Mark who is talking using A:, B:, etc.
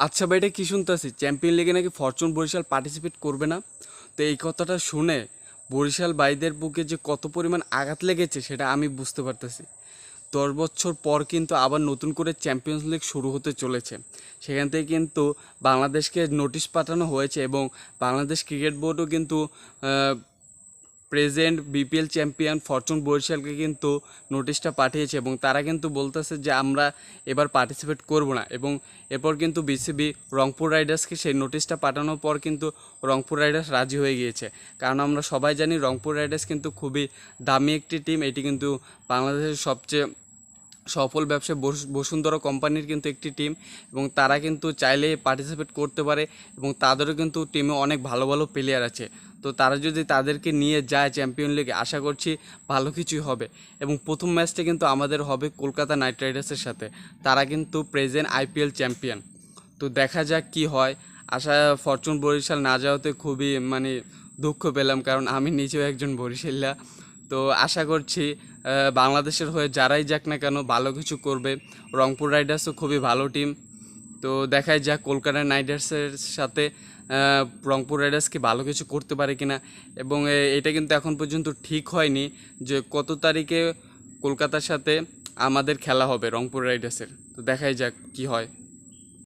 A: আচ্ছা ভাই, এটা কি শুনতেছি চ্যাম্পিয়ন লিগে নাকি ফরচুন বরিশাল পার্টিসিপেট করবে না? তো এই কথাটা শুনে বরিশাল ভাইদের বুকে যে কত পরিমাণ আঘাত লেগেছে সেটা আমি বুঝতে পারতেছি। 10 বছর পর কিন্তু আবার নতুন করে চ্যাম্পিয়ন্স লিগ শুরু হতে চলেছে। সেখান থেকে কিন্তু বাংলাদেশকে নোটিশ পাঠানো হয়েছে এবং বাংলাদেশ ক্রিকেট বোর্ডও কিন্তু প্রেজেন্ট বিপিএল চ্যাম্পিয়ন ফরচুন বরিশালকে কিন্তু নোটিশটা পাঠিয়েছে এবং তারা কিন্তু বলতেছে যে আমরা এবার পার্টিসিপেট করব না। এবং এরপর কিন্তু বিসিবি রংপুর রাইডার্সকে সেই নোটিশটা পাঠানোর পর কিন্তু রংপুর রাইডার্স রাজি হয়ে গিয়েছে। কারণ আমরা সবাই জানি রংপুর রাইডার্স কিন্তু খুবই দামি একটি টিম। এটি কিন্তু বাংলাদেশের সবচেয়ে সফল ব্যবসায় বসুন্ধরা কোম্পানির কিন্তু একটি টিম এবং তারা কিন্তু চাইলে পার্টিসিপেট করতে পারে এবং তাদেরও কিন্তু টিমে অনেক ভালো ভালো প্লেয়ার আছে। তো তারা যদি তাদেরকে নিয়ে যায় চ্যাম্পিয়ন লিগে, আশা করছি ভালো কিছুই হবে। এবং প্রথম ম্যাচটা কিন্তু আমাদের হবে কলকাতা নাইট রাইডার্সের সাথে। তারা কিন্তু প্রেজেন্ট আইপিএল চ্যাম্পিয়ন। তো দেখা যাক কি হয়। আশা ফরচুন বরিশাল না যাওয়াতে খুবই দুঃখ পেলাম, কারণ আমি নিজেও একজন বরিশাল্লা। তো আশা করছি বাংলাদেশের হয়ে যারাই যাক না কেন ভালো কিছু করবে। রংপুর রাইডার্সও খুবই ভালো টিম। তো দেখাই যাক কলকাতা নাইট রাইডার্সের সাথে রংপুর রাইডার্স কি ভালো কিছু করতে পারে কিনা। এবং এটা কিন্তু এখন পর্যন্ত ঠিক হয়নি যে কত তারিখে কলকাতার সাথে আমাদের খেলা হবে রংপুর রাইডার্সের। তো দেখাই যাক কি হয়।